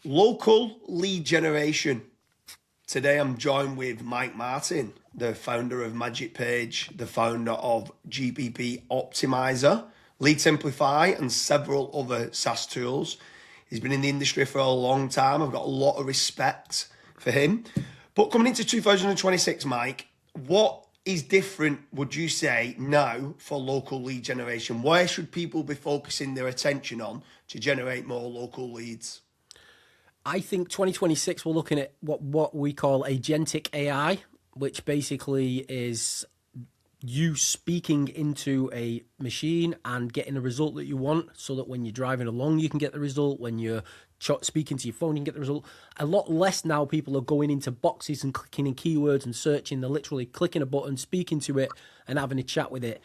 Local lead generation. Today I'm joined with Mike Martin, the founder of Magic Page, the founder of GBP Optimizer, Lead Simplify, and several other SaaS tools. He's been in the industry for a long time. I've got a lot of respect for him. But coming into 2026, Mike, what is different, would you say, now for local lead generation? Where should people be focusing their attention on to generate more local leads? I think 2026 we're looking at what we call agentic AI, which basically is you speaking into a machine and getting the result that you want, so that when you're driving along you can get the result, when you're speaking to your phone you can get the result. A lot less now people are going into boxes and clicking in keywords and searching. They're literally clicking a button, speaking to it and having a chat with it.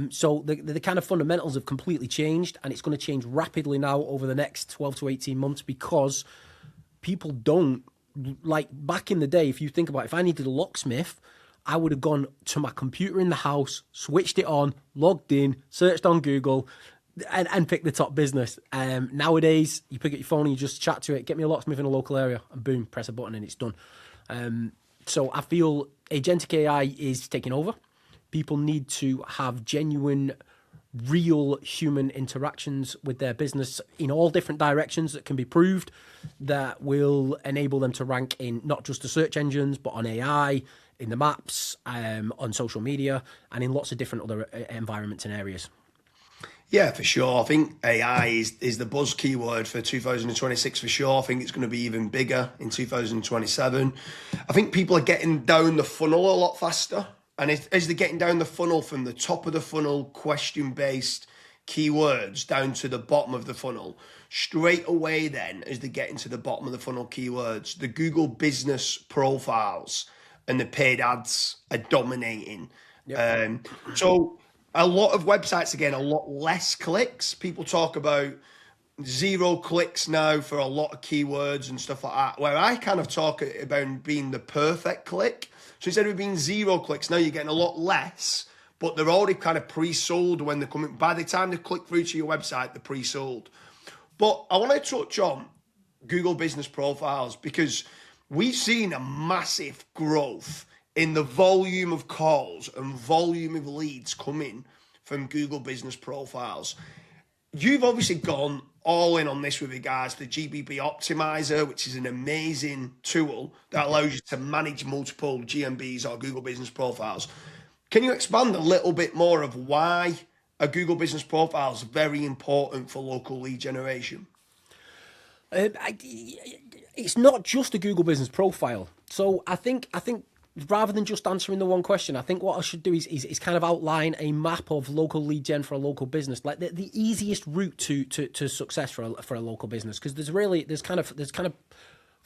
So the kind of fundamentals have completely changed, and it's going to change rapidly now over the next 12 to 18 months, because people don't, like back in the day, if you think about it, if I needed a locksmith, I would have gone to my computer in the house, switched it on, logged in, searched on Google, and picked the top business. Nowadays, you pick up your phone and you just chat to it, get me a locksmith in a local area, and boom, press a button and it's done. So I feel agentic AI is taking over. People need to have genuine, real human interactions with their business in all different directions that can be proved, that will enable them to rank in not just the search engines, but on AI, in the maps, on social media, and in lots of different other environments and areas. Yeah, for sure. I think AI is the buzz keyword for 2026 for sure. I think it's going to be even bigger in 2027. I think people are getting down the funnel a lot faster. And as they're getting down the funnel from the top of the funnel, question-based keywords, down to the bottom of the funnel, straight away then, as they get into the bottom of the funnel keywords, the Google business profiles and the paid ads are dominating. Yep. So a lot of websites, again, a lot less clicks. People talk about 0 clicks now for a lot of keywords and stuff like that, where I kind of talk about being the perfect click. So instead of it being 0 clicks, now you're getting a lot less, but they're already kind of pre-sold when they're coming. By the time they click through to your website, they're pre-sold. But I want to touch on Google business profiles, because we've seen a massive growth in the volume of calls and volume of leads coming from Google business profiles. You've obviously gone all in on this with regards to the GBP Optimizer, which is an amazing tool that allows you to manage multiple GMBs or Google business profiles. Can you expand a little bit more of why a Google business profile is very important for local lead generation? It's not just a Google business profile. So I think rather than just answering the one question, I think what I should do is kind of outline a map of local lead gen for a local business, like the easiest route to success for a local business. Because there's kind of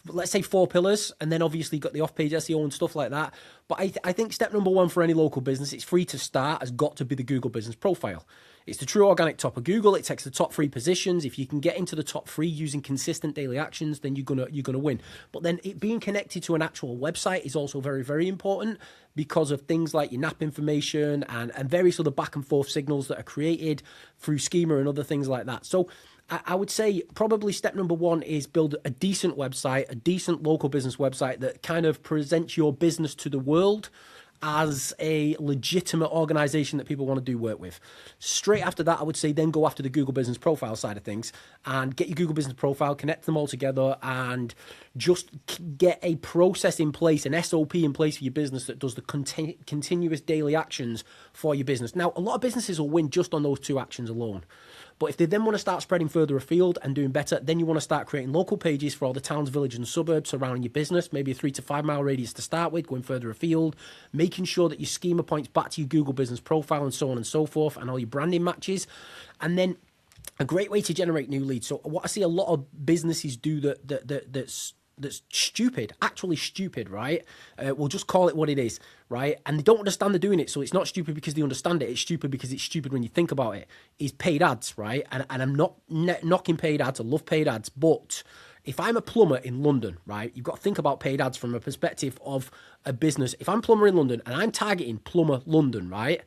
let's say 4 pillars, and then obviously you've got the off-page SEO and stuff like that. But I think step number 1 for any local business, it's free to start, has got to be the Google business profile. It's the true organic top of Google. It takes the top 3 positions. If you can get into the top 3 using consistent daily actions, then you're gonna win. But then it being connected to an actual website is also very, very important, because of things like your NAP information and various other back and forth signals that are created through schema and other things like that. So I would say probably step number 1 is build a decent website, a decent local business website that kind of presents your business to the world as a legitimate organization that people want to do work with. Straight after that, I would say then go after the Google business profile side of things and get your Google business profile, connect them all together, and just get a process in place, an SOP in place for your business that does the continuous daily actions for your business. Now, a lot of businesses will win just on those 2 actions alone. But if they then want to start spreading further afield and doing better, then you want to start creating local pages for all the towns, villages, and suburbs surrounding your business, maybe a 3 to 5 mile radius to start with, going further afield, making sure that your schema points back to your Google business profile and so on and so forth, and all your branding matches. And then a great way to generate new leads. So what I see a lot of businesses do that's stupid, actually stupid, right? We'll just call it what it is, right? And they don't understand they're doing it. So it's not stupid because they understand it. It's stupid because it's stupid when you think about it. Is paid ads, right? And I'm not knocking paid ads. I love paid ads. But if I'm a plumber in London, right, you've got to think about paid ads from a perspective of a business. If I'm a plumber in London and I'm targeting plumber London, right,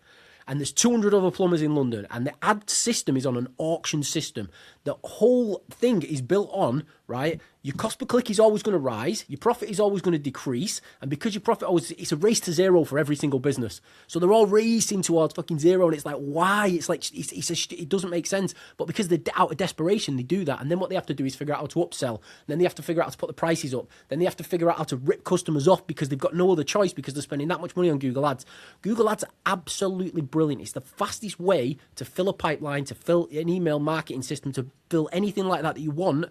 and there's 200 other plumbers in London, and the ad system is on an auction system. The whole thing is built on, right? Your cost per click is always going to rise, your profit is always going to decrease, and because your profit always, it's a race to zero for every single business. So they're all racing towards fucking zero, and it's like, why? It's like, it doesn't make sense. But because they're out of desperation, they do that, and then what they have to do is figure out how to upsell. Then they have to figure out how to put the prices up. Then they have to figure out how to rip customers off because they've got no other choice because they're spending that much money on Google Ads. Google Ads are absolutely brilliant. It's the fastest way to fill a pipeline, to fill an email marketing system, to fill anything like that you want.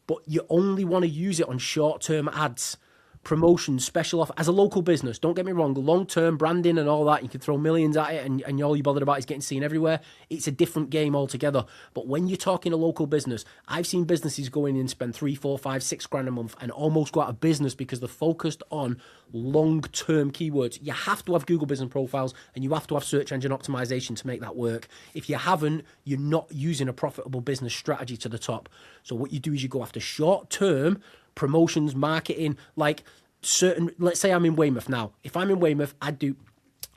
But you only want to use it on short-term ads, promotions, special offer. As a local business, don't get me wrong, long-term branding and all that, you can throw millions at it and all you're bothered about is getting seen everywhere. It's a different game altogether. But when you're talking a local business, I've seen businesses go in and spend 3, 4, 5, 6 grand a month and almost go out of business because they're focused on long-term keywords. You have to have Google Business Profiles and you have to have search engine optimization to make that work. If you haven't, you're not using a profitable business strategy to the top. So what you do is you go after short-term promotions, marketing, like certain, let's say I'm in Weymouth now. If I'm in Weymouth, I'd do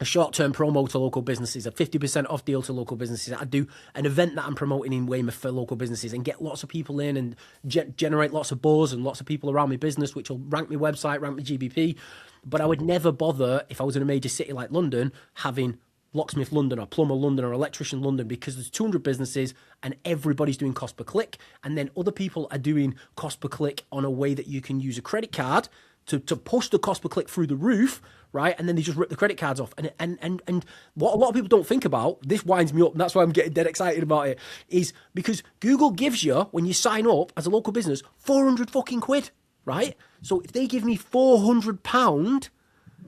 a short-term promo to local businesses, a 50% off deal to local businesses. I'd do an event that I'm promoting in Weymouth for local businesses and get lots of people in and generate lots of buzz and lots of people around my business, which will rank my website, rank my GBP. But I would never bother, if I was in a major city like London, having Locksmith London or Plumber London or Electrician London, because there's 200 businesses and everybody's doing cost per click, and then other people are doing cost per click on a way that you can use a credit card to push the cost per click through the roof, right? And then they just rip the credit cards off. And what a lot of people don't think about, this winds me up, and that's why I'm getting dead excited about it, is because Google gives you, when you sign up as a local business, 400 fucking quid, right? So if they give me £400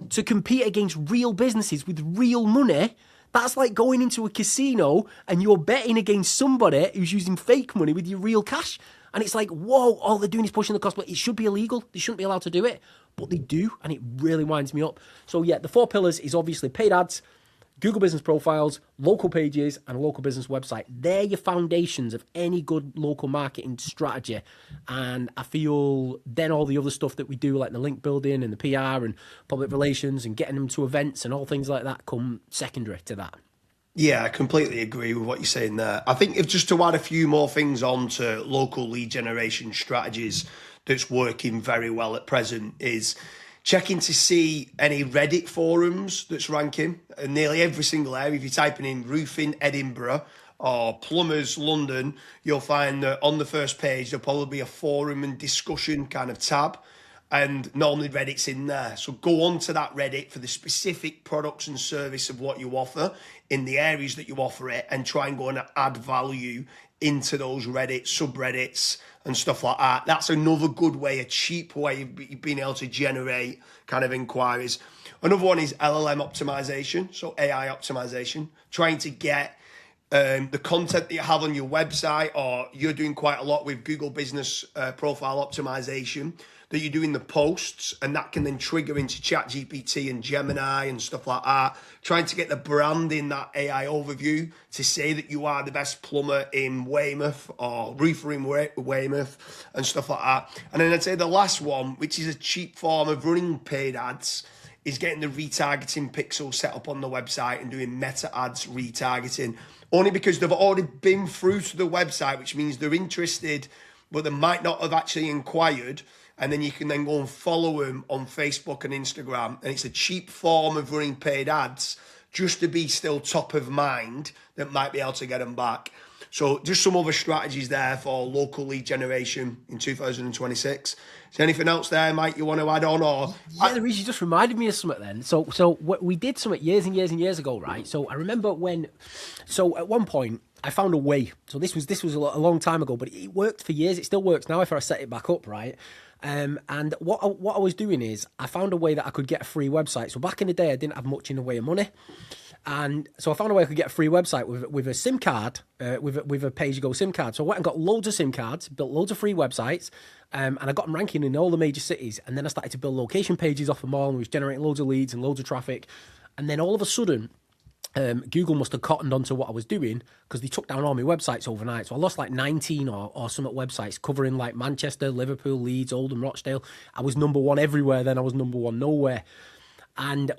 to compete against real businesses with real money, that's like going into a casino and you're betting against somebody who's using fake money with your real cash. And it's like, whoa, all they're doing is pushing the cost. But it should be illegal. They shouldn't be allowed to do it. But they do, and it really winds me up. So yeah, the 4 pillars is obviously paid ads, Google Business Profiles, local pages, and a local business website. They're your foundations of any good local marketing strategy. And I feel then all the other stuff that we do, like the link building and the PR and public relations and getting them to events and all things like that, come secondary to that. Yeah, I completely agree with what you're saying there. I think if just to add a few more things on to local lead generation strategies that's working very well at present is checking to see any Reddit forums that's ranking. In nearly every single area, if you're typing in roofing Edinburgh or plumbers London, you'll find that on the first page there'll probably be a forum and discussion kind of tab. And normally Reddit's in there. So go on to that Reddit for the specific products and service of what you offer in the areas that you offer it, and try and go and add value into those Reddit subreddits and stuff like that. That's another good way, a cheap way of being able to generate kind of inquiries. Another one is LLM optimization, so AI optimization, trying to get the content that you have on your website, or you're doing quite a lot with Google Business Profile optimization, that you're doing the posts, and that can then trigger into ChatGPT and Gemini and stuff like that, trying to get the brand in that AI overview to say that you are the best plumber in Weymouth or roofer in Weymouth and stuff like that. And then I'd say the last one, which is a cheap form of running paid ads, is getting the retargeting pixel set up on the website and doing meta ads retargeting, only because they've already been through to the website, which means they're interested, but they might not have actually inquired. And then you can then go and follow them on Facebook and Instagram. And it's a cheap form of running paid ads just to be still top of mind that might be able to get them back. So just some other strategies there for local lead generation in 2026. Is there anything else there, Mike, you want to add on? Or yeah, the reason you just reminded me of something then. So we did something years and years and years ago, right? So I remember so at one point I found a way. So this was a long time ago, but it worked for years. It still works now if I set it back up, right? And what I was doing is I found a way that I could get a free website. So back in the day, I didn't have much in the way of money. And so I found a way I could get a free website with a SIM card, with a pay-as-you-go SIM card. So I went and got loads of SIM cards, built loads of free websites, and I got them ranking in all the major cities. And then I started to build location pages off them all, and was generating loads of leads and loads of traffic. And then all of a sudden, Google must have cottoned onto what I was doing, because they took down all my websites overnight. So I lost like 19 or some websites covering like Manchester, Liverpool, Leeds, Oldham, Rochdale. I was number one everywhere then. I was number one nowhere. And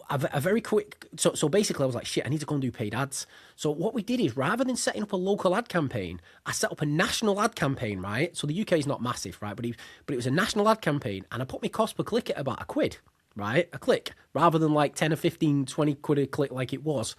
a very quick, so basically I was like, shit, I need to go and do paid ads. So what we did is, rather than setting up a local ad campaign, I set up a national ad campaign, right? So the UK is not massive, right? But it was a national ad campaign, and I put my cost per click at about £1, right? A click, rather than like 10 or 15, 20 quid a click like it was.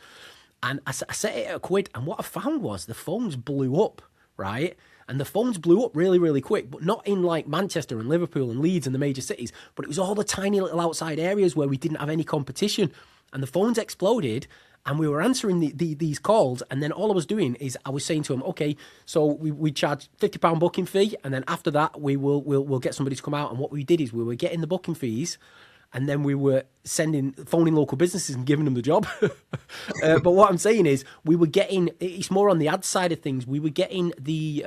And I set it at £1, and what I found was the phones blew up, right? And the phones blew up really, really quick, but not in like Manchester and Liverpool and Leeds and the major cities, but it was all the tiny little outside areas where we didn't have any competition. And the phones exploded, and we were answering these calls. And then all I was doing is I was saying to them, okay, so we charge £50 booking fee, and then after that we'll get somebody to come out. And what we did is we were getting the booking fees, and then we were phoning local businesses and giving them the job. But what I'm saying is, we were getting, it's more on the ad side of things. We were getting the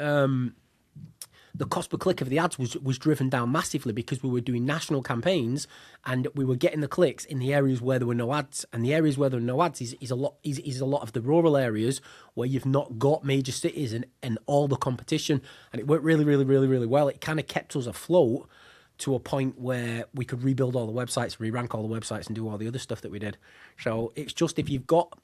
cost per click of the ads was driven down massively, because we were doing national campaigns, and we were getting the clicks in the areas where there were no ads. And the areas where there are no ads is a lot of the rural areas where you've not got major cities and all the competition. And it worked really, really, really, really well. It kind of kept us afloat to a point where we could rebuild all the websites, re-rank all the websites, and do all the other stuff that we did. So it's just, if you've got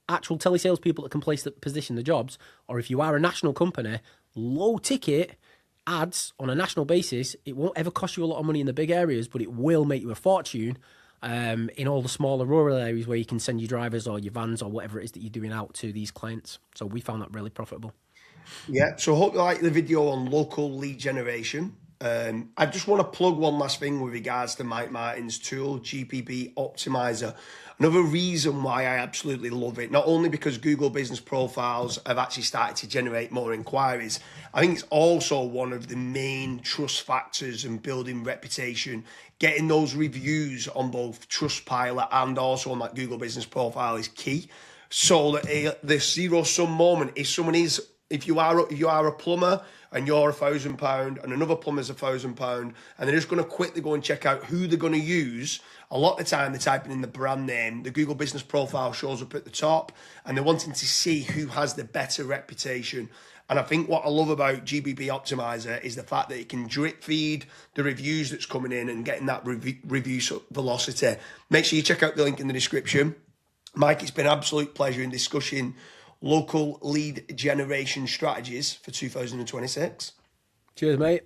actual telesales people that can position the jobs, or if you are a national company, low ticket ads on a national basis, it won't ever cost you a lot of money in the big areas, but it will make you a fortune in all the smaller rural areas where you can send your drivers or your vans or whatever it is that you're doing out to these clients. So we found that really profitable. Yeah, so hope you like the video on local lead generation. I just want to plug one last thing with regards to Mike Martin's tool, GPB Optimizer. Another reason why I absolutely love it, not only because Google Business Profiles have actually started to generate more inquiries, I think it's also one of the main trust factors in building reputation. Getting those reviews on both Trustpilot and also on that Google Business Profile is key. So that the zero-sum moment, if you are a plumber and you're £1,000 and another plumber's £1,000, and they're just going to quickly go and check out who they're going to use, a lot of the time they're typing in the brand name, the Google Business Profile shows up at the top, and they're wanting to see who has the better reputation. And I think what I love about GBB Optimizer is the fact that it can drip feed the reviews that's coming in and getting that review velocity. Make sure you check out the link in the description. Mike, it's been an absolute pleasure in discussing local lead generation strategies for 2026. Cheers, mate.